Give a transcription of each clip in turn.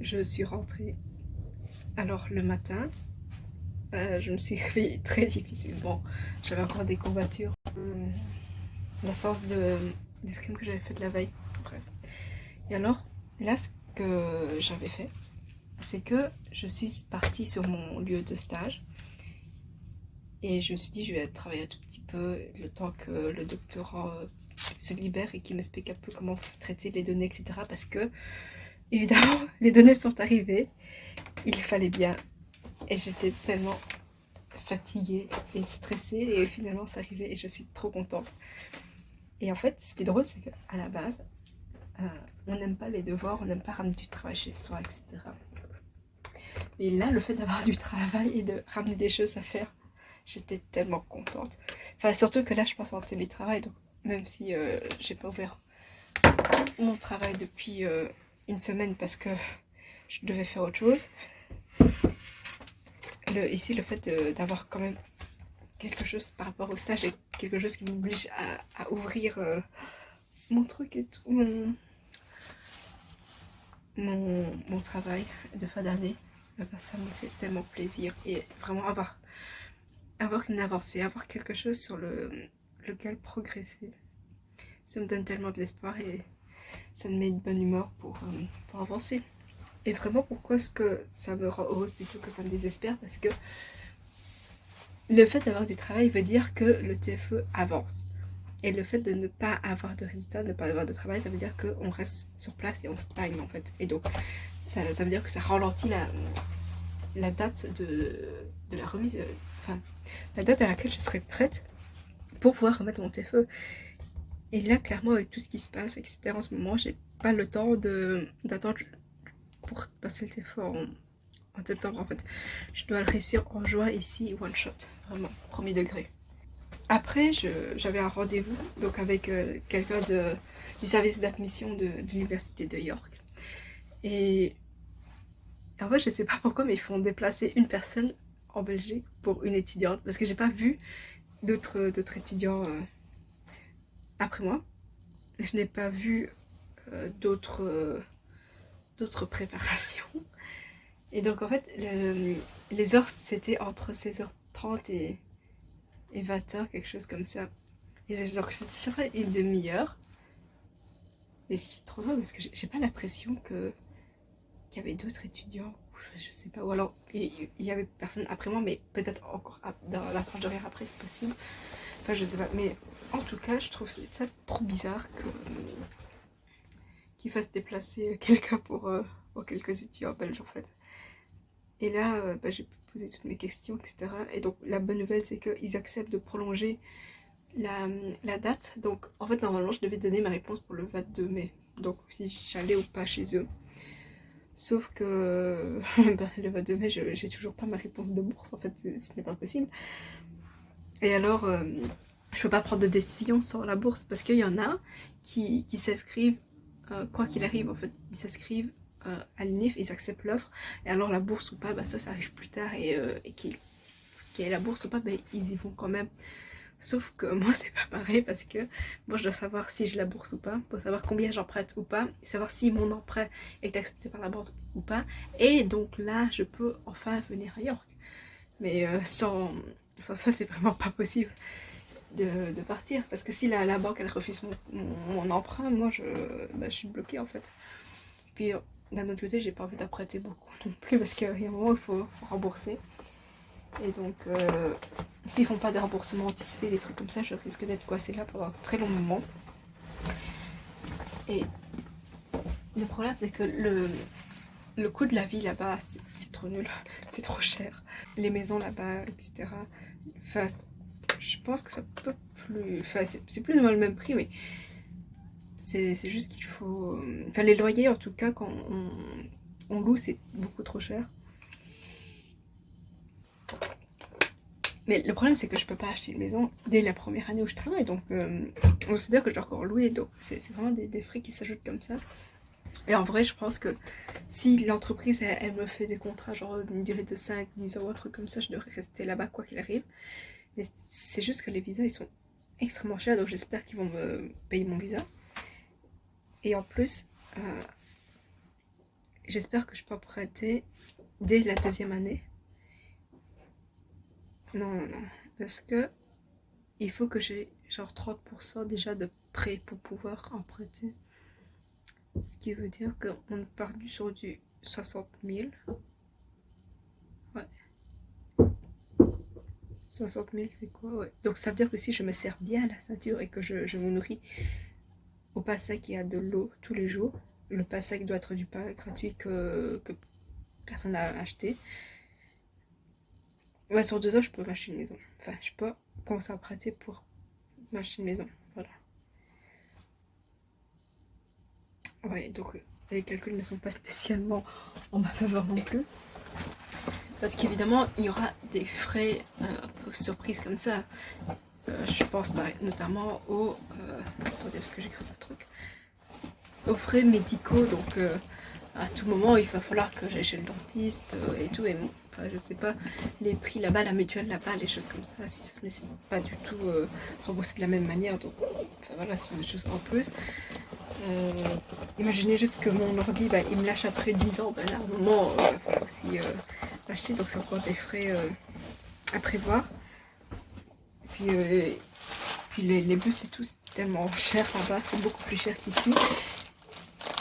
Je suis rentrée. Alors le matin, je me suis réveillée très difficilement. J'avais encore des courbatures. La sauce d'escrime que j'avais faite la veille. Bref. Et alors, là, ce que j'avais fait, c'est que je suis partie sur mon lieu de stage. Et je me suis dit, je vais travailler un tout petit peu le temps que le doctorant se libère et qu'il m'explique un peu comment traiter les données, etc. Parce que, évidemment, les données sont arrivées. Il fallait bien. Et j'étais tellement fatiguée et stressée. Et finalement, c'est arrivé et je suis trop contente. Et en fait, ce qui est drôle, c'est qu'à la base, on n'aime pas les devoirs, on n'aime pas ramener du travail chez soi, etc. Mais là, le fait d'avoir du travail et de ramener des choses à faire, j'étais tellement contente. Enfin, surtout que là, je passe en télétravail, donc même si j'ai pas ouvert mon travail depuis une semaine parce que je devais faire autre chose, ici, le fait d'avoir quand même quelque chose par rapport au stage et quelque chose qui m'oblige à ouvrir mon truc et tout, mon travail de fin d'année, ça me fait tellement plaisir. Et vraiment avoir une avancée, avoir quelque chose sur lequel progresser, ça me donne tellement de l'espoir et ça me met une bonne humeur pour avancer. Et vraiment, pourquoi est-ce que ça me rend heureuse plutôt que ça me désespère? Parce que le fait d'avoir du travail veut dire que le TFE avance. Et le fait de ne pas avoir de résultats, de ne pas avoir de travail, ça veut dire qu'on reste sur place et on stagne en fait. Et donc, ça veut dire que ça ralentit la date de la remise, enfin, la date à laquelle je serai prête pour pouvoir remettre mon TFE. Et là, clairement, avec tout ce qui se passe, etc., en ce moment, j'ai pas le temps d'attendre pour passer le TFE en septembre, en fait. Je dois le réussir en juin ici, one shot, vraiment, premier degré. Après, j'avais un rendez-vous donc avec quelqu'un du service d'admission de l'université de York. Et en fait, je sais pas pourquoi, mais ils font déplacer une personne en Belgique pour une étudiante. Parce que j'ai pas vu d'autres étudiants après moi. Je n'ai pas vu d'autres préparations. Et donc en fait, les heures, c'était entre 16h30 et 20h, quelque chose comme ça. Et genre, je ferais une demi-heure. Mais c'est trop drôle parce que j'ai pas l'impression qu'il y avait d'autres étudiants. Je sais pas. Ou alors, il y avait personne après moi, mais peut-être encore dans la tranche d'horaire après, c'est possible. Enfin, je sais pas. Mais en tout cas, je trouve ça trop bizarre qu'il fasse déplacer quelqu'un pour quelques étudiants belges en fait. Et là, j'ai posé toutes mes questions, etc. Et donc, la bonne nouvelle, c'est qu'ils acceptent de prolonger la date. Donc, en fait, normalement, je devais donner ma réponse pour le 22 mai. Donc, si j'allais ou pas chez eux. Sauf que le 22 mai, j'ai toujours pas ma réponse de bourse. En fait, ce n'est pas possible. Et alors, je peux pas prendre de décision sur la bourse parce qu'il y en a qui s'inscrivent, quoi qu'il arrive, en fait, ils s'inscrivent à l'UNIF, ils acceptent l'offre. Et alors, la bourse ou pas, ça arrive plus tard. Et qu'il y ait la bourse ou pas, ils y vont quand même. Sauf que moi, c'est pas pareil parce que moi, je dois savoir si je la bourse ou pas, pour savoir combien j'emprunte ou pas, savoir si mon emprunt est accepté par la banque ou pas. Et donc là, je peux enfin venir à York. Mais sans ça, c'est vraiment pas possible de partir. Parce que si la banque, elle refuse mon emprunt, moi, je suis bloquée en fait. Puis d'un autre côté, j'ai pas envie d'emprunter beaucoup non plus parce qu'il y a un moment où il faut rembourser. Et donc, s'ils font pas des remboursements anticipés, des trucs comme ça, je risque d'être coincée là pendant un très long moment. Et le problème, c'est que le coût de la vie là-bas, c'est trop nul, c'est trop cher. Les maisons là-bas, etc. Enfin, je pense que ça peut plus... Enfin, c'est plus ou moins le même prix, mais c'est juste qu'il faut... Enfin, les loyers, en tout cas, quand on loue, c'est beaucoup trop cher. Mais le problème, c'est que je peux pas acheter une maison dès la première année où je travaille. Donc, on considère que je dois encore louer. Donc, c'est vraiment des frais qui s'ajoutent comme ça. Et en vrai, je pense que si l'entreprise, elle me fait des contrats, genre une durée de 5, 10 ans, un truc comme ça, je devrais rester là-bas quoi qu'il arrive. Mais c'est juste que les visas, ils sont extrêmement chers, donc j'espère qu'ils vont me payer mon visa. Et en plus, j'espère que je peux emprunter dès la deuxième année. Non, parce que il faut que j'ai genre 30% déjà de prêt pour pouvoir emprunter. Ce qui veut dire qu'on part sur du 60 000. Ouais. 60 000, c'est quoi? Ouais. Donc ça veut dire que si je me sers bien à la ceinture et que je me nourris au pass sec et à de l'eau tous les jours, le pass sec doit être du pain gratuit que personne n'a acheté. Ouais, sur 2 ans, je peux m'acheter une maison. Enfin, je peux commencer à pratiquer pour m'acheter une maison. Voilà. Ouais, donc les calculs ne sont pas spécialement en ma faveur non plus. Parce qu'évidemment, il y aura des frais un peu surprises comme ça. Je pense notamment aux... attendez, parce que j'écris ce truc. Aux frais médicaux, donc à tout moment, il va falloir que j'aille chez le dentiste et tout. Et bon, enfin, je sais pas, les prix là-bas, la mutuelle là-bas, les choses comme ça, si ça se met, c'est pas du tout remboursé de la même manière. Donc, enfin voilà, ce sont des choses en plus. Imaginez juste que mon ordi, bah, il me lâche après 10 ans. Ben, à un moment, il va falloir aussi l'acheter. Donc, c'est encore des frais à prévoir. Puis les bus, c'est tout tellement cher là-bas. C'est beaucoup plus cher qu'ici.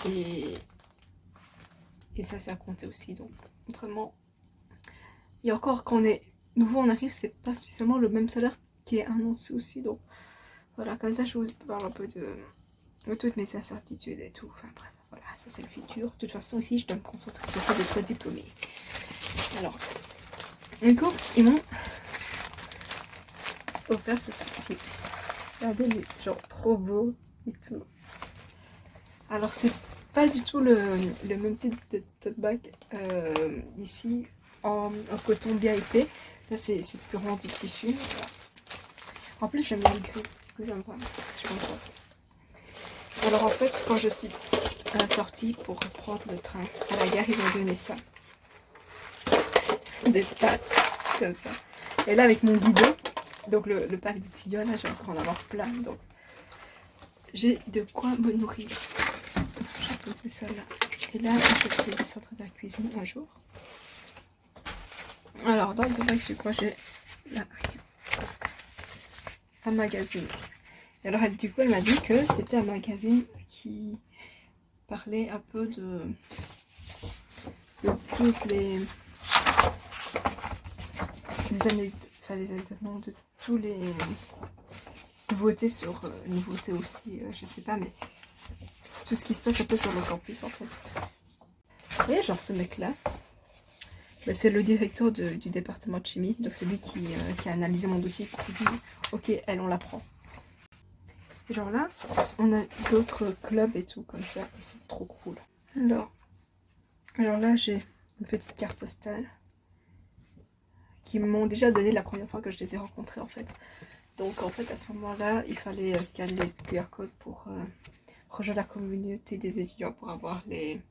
Et ça, c'est à compter aussi. Donc, vraiment. Et encore, quand on est nouveau, on arrive, c'est pas spécialement le même salaire qui est annoncé aussi. Donc, voilà, comme ça, je vous parle un peu de toutes mes incertitudes et tout. Enfin, bref, voilà, ça, c'est le futur. De toute façon, ici, je dois me concentrer sur le fait d'être diplômée. Alors, du coup, ils m'ont offert ce sac-ci. Regardez, genre, trop beau et tout. Alors, c'est pas du tout le même type de tote bag ici en coton bien épais. Là, c'est purement du tissu. Voilà. En plus, j'aime bien le gris. Du coup, j'aime pas. Alors, en fait, quand je suis sortie pour reprendre le train à la gare, ils ont donné ça. Des pattes, comme ça. Et là, avec mon guidon, donc le pack d'étudiants, là, je vais encore en avoir plein. Donc, j'ai de quoi me nourrir. J'ai posé ça là. Et là, je vais descendre de la cuisine un jour. Alors, dans le bac, j'ai quoi? J'ai là un magazine. Et alors, du coup, elle m'a dit que c'était un magazine qui parlait un peu de toutes les anecdotes, enfin les anecdotes, non, de tous les nouveautés sur nouveautés aussi, je sais pas, mais c'est tout ce qui se passe un peu sur le campus en fait. Et genre ce mec là, bah, c'est le directeur du département de chimie, donc c'est lui qui a analysé mon dossier, qui s'est dit ok, elle on la prend. Et genre là, on a d'autres clubs et tout comme ça, et c'est trop cool. Alors là j'ai une petite carte postale qui m'ont déjà donné la première fois que je les ai rencontrés en fait. Donc en fait à ce moment-là, il fallait scanner les QR codes pour rejoindre la communauté des étudiants pour avoir les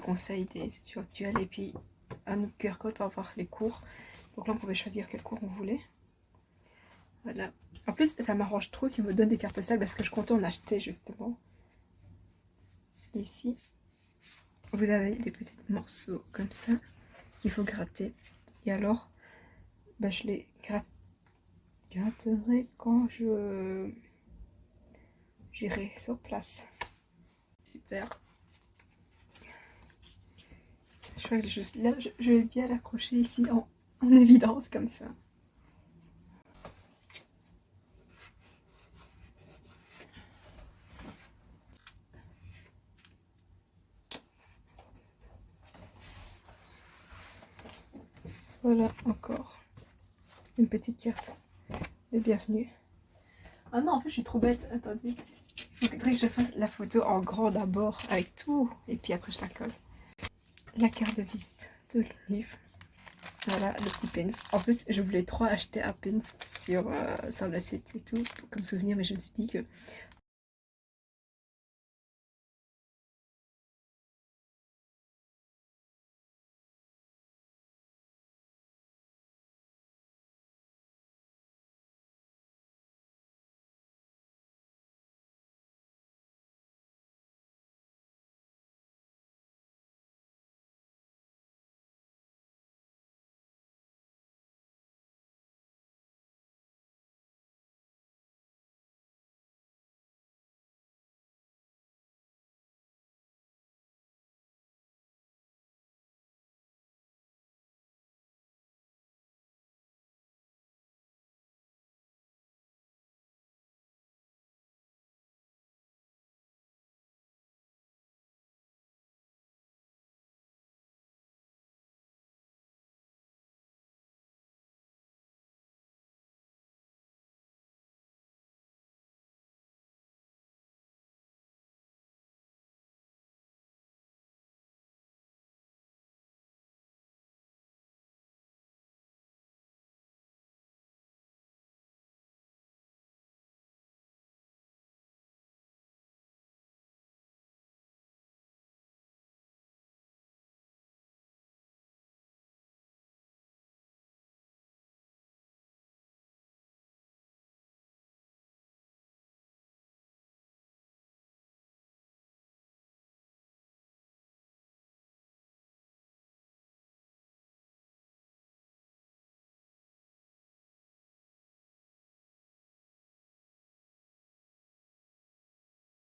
conseils des étudiants actuels et puis un autre QR code pour avoir les cours. Donc là on pouvait choisir quel cours on voulait. Voilà. En plus ça m'arrange trop qu'ils me donnent des cartes postales parce que je comptais en acheter justement. Ici vous avez des petits morceaux comme ça qu'il faut gratter. Et alors bah, je les gratterai quand j'irai sur place. Super. Je crois que là, je vais bien l'accrocher ici en évidence comme ça. Voilà encore une petite carte de bienvenue. Ah non, en fait, je suis trop bête. Attendez. Il faudrait que je fasse la photo en grand d'abord avec tout et puis après je la colle. La carte de visite de livre. Voilà, le petit pins. En plus, je voulais trop acheter un pins sur le site et tout, comme souvenir, mais je me suis dit que